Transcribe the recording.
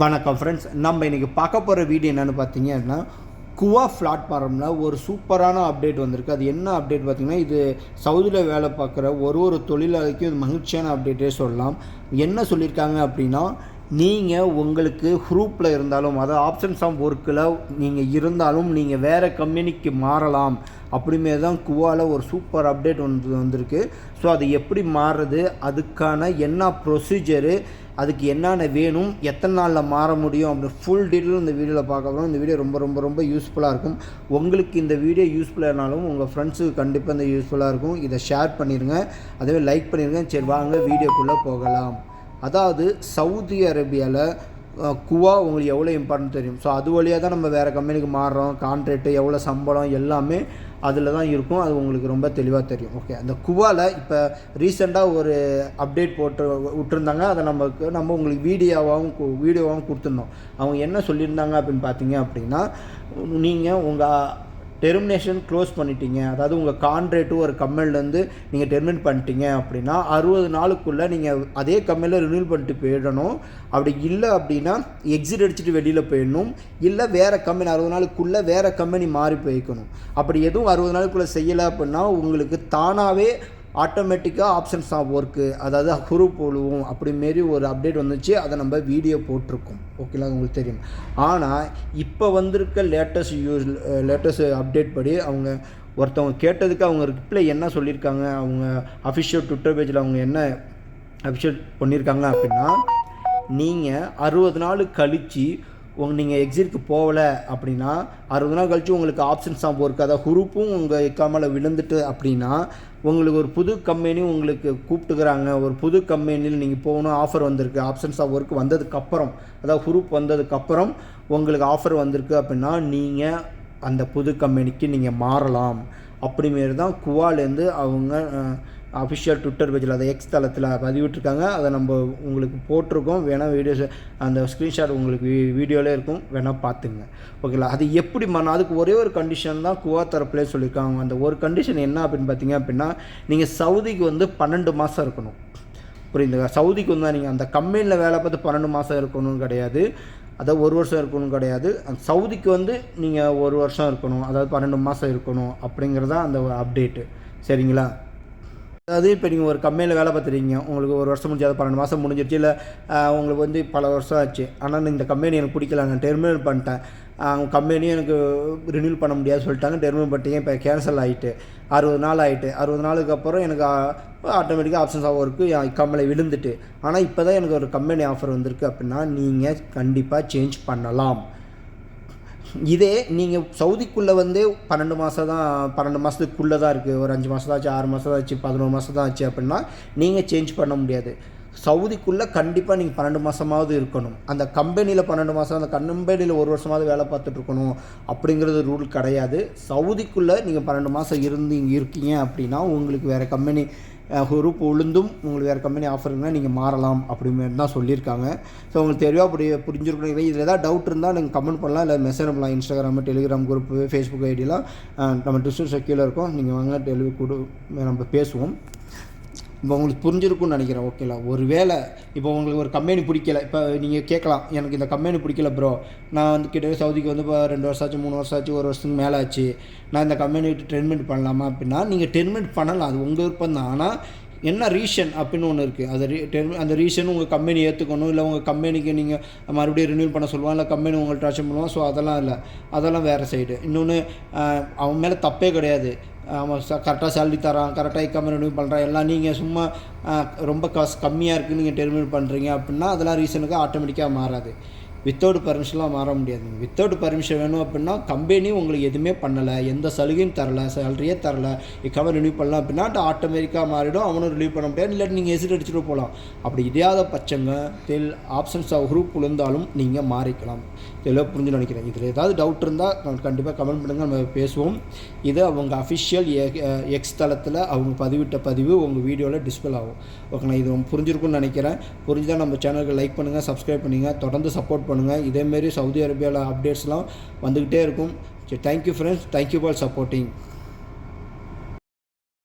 வணக்கம் ஃப்ரெண்ட்ஸ், நம்ம இன்றைக்கி பார்க்க போகிற வீடியோ என்னென்னு பார்த்தீங்கன்னா, குவா பிளாட்ஃபார்மில் ஒரு சூப்பரான அப்டேட் வந்திருக்கு. அது என்ன அப்டேட் பார்த்திங்கன்னா, இது சவுதியில் வேலை பார்க்குற ஒரு தொழிலாளிக்கும் இது மகிழ்ச்சியான அப்டேட்டே சொல்லலாம். என்ன சொல்லியிருக்காங்க அப்படின்னா, நீங்கள் உங்களுக்கு குரூப்பில் இருந்தாலும், அதாவது ஆப்ஷன்ஸ் ஆஃப் ஒர்க்கில் நீங்கள் இருந்தாலும் நீங்கள் வேறு கம்பெனிக்கு மாறலாம். அப்படிமாரி தான் குவாவில் ஒரு சூப்பர் அப்டேட் வந்திருக்கு. ஸோ அது எப்படி மாறுறது, அதுக்கான என்ன ப்ரொசீஜரு, அதுக்கு என்னென்ன வேணும், எத்தனை நாளில் மாற முடியும் அப்படி ஃபுல் டீட்டெயிலும் இந்த வீடியோவில் பார்க்க போகிறோம். இந்த வீடியோ ரொம்ப ரொம்ப ரொம்ப யூஸ்ஃபுல்லாக இருக்கும். உங்களுக்கு இந்த வீடியோ யூஸ்ஃபுல்லானாலும் உங்கள் ஃப்ரெண்ட்ஸுக்கு கண்டிப்பாக இந்த யூஸ்ஃபுல்லாக இருக்கும். இதை ஷேர் பண்ணிடுங்க, அதேமாதிரி லைக் பண்ணிடுங்க. சரி வாங்க வீடியோக்குள்ளே போகலாம். அதாவது சவுதி அரேபியாவில் குவா உங்களுக்கு எவ்வளோ இம்பார்ட்டன்ட் தெரியும். ஸோ அது வழியாக தான் நம்ம வேறு கம்பெனிக்கு மாறுறோம். கான்ட்ராக்ட்டு, எவ்வளோ சம்பளம் எல்லாமே அதில் தான் இருக்கும். அது உங்களுக்கு ரொம்ப தெளிவாக தெரியும். ஓகே, அந்த குவாவில் இப்போ ரீசெண்டாக ஒரு அப்டேட் போட்டு விட்டுருந்தாங்க. அதை நம்ம உங்களுக்கு வீடியோவாகவும் கொடுத்துருந்தோம். அவங்க என்ன சொல்லியிருந்தாங்க அப்படின்னு பார்த்தீங்க அப்படின்னா, நீங்கள் உங்கள் டெர்மினேஷன் க்ளோஸ் பண்ணிட்டீங்க, அதாவது உங்கள் கான்ட்ராக்ட் ஒரு கம்பெனிலேருந்து நீங்கள் டெர்மினேட் பண்ணிட்டீங்க அப்படின்னா 60 நாளுக்குள்ளே நீங்கள் அதே கம்பெனியில் ரினியூல் பண்ணிட்டு போயிடணும். அப்படி இல்லை அப்படின்னா எக்ஸிட் அடிச்சுட்டு வெளியில் போயிடணும். இல்லை வேறு கம்பெனி 60 நாளுக்குள்ளே வேறு கம்பெனி மாறி போய்க்கணும். அப்படி எதுவும் 60 நாளுக்குள்ளே செய்யலை அப்படின்னா உங்களுக்கு தானாகவே ஆட்டோமேட்டிக்காக ஆப்ஷன்ஸ் ஆஃப் ஒர்க்கு, அதாவது குரூப் போடுவோம் அப்படிமாரி ஒரு அப்டேட் வந்துச்சு. அதை நம்ம வீடியோ போட்டிருக்கோம். ஓகேங்களா, உங்களுக்கு தெரியும். ஆனால் இப்போ வந்திருக்க லேட்டஸ்ட் அப்டேட் படி அவங்க ஒருத்தவங்க கேட்டதுக்கு அவங்க ரிப்ளை என்ன சொல்லியிருக்காங்க, அவங்க அஃபிஷியல் ட்விட்டர் பேஜில் அவங்க என்ன அஃபிஷியல் பண்ணியிருக்காங்க அப்படின்னா, நீங்கள் 60 நாள் கழித்து நீங்கள் எக்ஸிட்க்கு போகலை அப்படின்னா 60 நாள் கழித்து உங்களுக்கு ஆப்ஷன்ஸ் ஆஃப் ஒர்க், அதாவது குரூப்பும் உங்கள் எக்காமல் விழுந்துட்டு அப்படின்னா உங்களுக்கு ஒரு புது கம்பெனி உங்களுக்கு கூப்பிட்டுக்கிறாங்க. ஒரு புது கம்பெனியில் நீங்கள் போகணும், ஆஃபர் வந்திருக்கு. ஆப்ஷன்ஸ் ஆஃப் ஒர்க் வந்ததுக்கப்புறம், அதாவது குரூப் வந்ததுக்கப்புறம் உங்களுக்கு ஆஃபர் வந்திருக்கு அப்படின்னா நீங்கள் அந்த புது கம்பெனிக்கு நீங்கள் மாறலாம். அப்படிமாரி தான் குவாலேருந்து அவங்க அஃபிஷியல் ட்விட்டர் பேஜில், அதை எக்ஸ் தளத்தில் பதிவிட்டிருக்காங்க. அதை நம்ம உங்களுக்கு போட்டிருக்கோம். வேணால் வீடியோஸ் அந்த ஸ்க்ரீன்ஷாட் உங்களுக்கு வீடியோவிலே இருக்கும், வேணால் பார்த்துங்க. ஓகேங்களா, அது எப்படி அதுக்கு ஒரே ஒரு கண்டிஷன் தான் குவா தரப்புலே சொல்லியிருக்காங்க. அந்த ஒரு கண்டிஷன் என்ன அப்படின்னு பார்த்தீங்க அப்படின்னா, நீங்கள் சவுதிக்கு 12 மாதம் இருக்கணும். புரியுதுங்க, சவுதிக்கு நீங்கள் அந்த கம்பெனியில் வேலை பார்த்து 12 மாதம் இருக்கணும்னு கிடையாது, அதாவது 1 வருஷம் இருக்கணும்னு கிடையாது. அந்த சவுதிக்கு நீங்கள் 1 வருஷம் இருக்கணும், அதாவது 12 மாதம் இருக்கணும் அப்படிங்கிறதான் அந்த அப்டேட்டு. சரிங்களா, அதாவது இப்போ நீங்கள் ஒரு கம்பெனியில் வேலை பார்த்துருக்கீங்க, உங்களுக்கு 1 வருஷம் முடிஞ்சு, 12 மாதம் முடிஞ்சிருச்சு, இல்லை உங்களுக்கு பல வருஷம் ஆச்சு. ஆனால் இந்த கம்பெனி எனக்கு பிடிக்கல, நான் டெர்மினேட் பண்ணிட்டேன், கம்பெனியும் எனக்கு ரினியூல் பண்ண முடியாது சொல்லிட்டாங்க, டெர்மினேட் பண்ணிட்டீங்க, இப்போ கேன்சல் ஆகிட்டு 60 நாள் ஆகிட்டு. 60 நாளுக்கு அப்புறம் எனக்கு ஆட்டோமேட்டிக்காக ஆப்ஷன்ஸ் ஆஃப் ஒர்க்கு கம்பெனி விழுந்துட்டு, ஆனால் இப்போ தான் எனக்கு ஒரு கம்பெனி ஆஃபர் வந்திருக்கு அப்படின்னா நீங்கள் கண்டிப்பாக சேஞ்ச் பண்ணலாம். இதே நீங்கள் சவுதிக்குள்ளே 12 மாதம் தான், 12 மாதத்துக்குள்ளே தான் இருக்குது, ஒரு 5 மாதம் தான் ஆச்சு, 6 மாதம் தான் ஆச்சு, 11 மாதம் தான் ஆச்சு அப்படின்னா நீங்கள் சேஞ்ச் பண்ண முடியாது. சவுதிக்குள்ளே கண்டிப்பாக நீங்கள் 12 மாதமாவது இருக்கணும். அந்த கம்பெனியில் 12 மாதம், அந்த கம்பெனியில் 1 வருஷமாவது வேலை பார்த்துட்ருக்கணும் அப்படிங்கிறது ரூல் கிடையாது. சவுதிக்குள்ளே நீங்கள் 12 மாதம் இருக்கீங்க அப்படின்னா உங்களுக்கு வேறு கம்பெனி குரூப் விழுந்தும் உங்களுக்கு வேறு கம்பெனி ஆஃபருங்கன்னா நீங்கள் மாறலாம் அப்படிமாரி தான் சொல்லியிருக்காங்க. ஸோ உங்களுக்கு தெளிவாக புரிஞ்சுருக்கணும். இதில் ஏதாவது டவுட் இருந்தால் நீங்கள் கமெண்ட் பண்ணலாம், இல்லை மெசேஜ் பண்ணலாம். இன்ஸ்டாகிராம், டெலிகிராம் குரூப்பு, ஃபேஸ்புக் ஐடியெலாம் நம்ம டிஸ்கிரிப்ஷன் கீழே இருக்கும். நீங்கள் வாங்க நம்ம பேசுவோம். இப்போ உங்களுக்கு புரிஞ்சிருக்கும்னு நினைக்கிறேன். ஓகேங்களா, ஒரு வேளை இப்போ உங்களுக்கு ஒரு கம்பெனி பிடிக்கல, இப்போ நீங்கள் கேட்கலாம், எனக்கு இந்த கம்பெனி பிடிக்கல ப்ரோ, நான் கிட்டே சவுதிக்கு இப்போ 2 வருஷம் ஆச்சு, 3 வருஷம் ஆச்சு, 1 வருஷத்துக்கு மேலே ஆச்சு, நான் இந்த கம்பெனி விட்டு டெர்மினேட் பண்ணலாமா அப்படின்னா நீங்கள் டெர்மினேட் பண்ணலாம், அது உங்கள் விருப்பம் தான். ஆனால் என்ன ரீசன் அப்படின்னு ஒன்று இருக்குது. அந்த ரீசன் உங்கள் கம்பெனி ஏற்றுக்கணும், இல்லை உங்கள் கம்பெனிக்கு நீங்கள் மறுபடியும் ரினியூல் பண்ண சொல்லுவாங்க, இல்லை கம்பெனி உங்கள்கிட்ட ட்ரான்ஸ்ஃபர் பண்ணுவாங்க. ஸோ அதெல்லாம் இல்லை, அதெல்லாம் வேறு சைடு. இன்னொன்று அவன் மேலே தப்பே கிடையாது, அவன் கரெக்டாக சேலரி தரான், கரெக்டாக கம்பெனி ரினியூல் பண்ணுறான், எல்லாம் நீங்கள் சும்மா ரொம்ப காசு கம்மியாக இருக்குதுன்னு நீங்கள் டெர்மினேட் பண்ணுறீங்க அப்படின்னா அதெல்லாம் ரீசனுக்கு ஆட்டோமேட்டிக்காக மாறாது. வித்தவுட் பர்மிஷன்லாம் மாற முடியாது. வித்தவுட் பர்மிஷன் வேணும் அப்படின்னா கம்பெனி உங்களுக்கு எதுவுமே பண்ணலை, எந்த சலுகையும் தரலை, சேலரியே தரலை, கம்பெனி ரினியூ பண்ணலாம் அப்படின்னா ஆட்டோமேட்டிக்காக மாறிடும். அவனும் ரினியூ பண்ண முடியாது, இல்லாட்டி நீங்கள் எசிட் அடிச்சுட்டு போகலாம். அப்படி இதையாத பட்சங்க ஆப்ஷன்ஸ் ஆஃப் குரூப் விழுந்தாலும் நீங்கள் மாறிக்கலாம். தெளிவாக புரிஞ்சு நினைக்கிறேன். இதில் ஏதாவது டவுட் இருந்தால் கண்டிப்பாக கமெண்ட் பண்ணுங்கள், நம்ம பேசுவோம். இது அவங்க அஃபிஷியல் எக்ஸ் தளத்தில் அவங்க பதிவிட்ட பதிவு உங்கள் வீடியோவில் டிஸ்பிளே ஆகும். ஓகேண்ணா, இது புரிஞ்சிருக்குன்னு நினைக்கிறேன். புரிஞ்சுதான் நம்ம சேனலுக்கு லைக் பண்ணுங்கள், சப்ஸ்கிரைப் பண்ணுங்கள், தொடர்ந்து சப்போர்ட் பண்ணுங்கள். இதேமாரி சவுதி அரேபியாவில் அப்டேட்ஸ்லாம் வந்துக்கிட்டே இருக்கும். Thank you friends, thank you for supporting.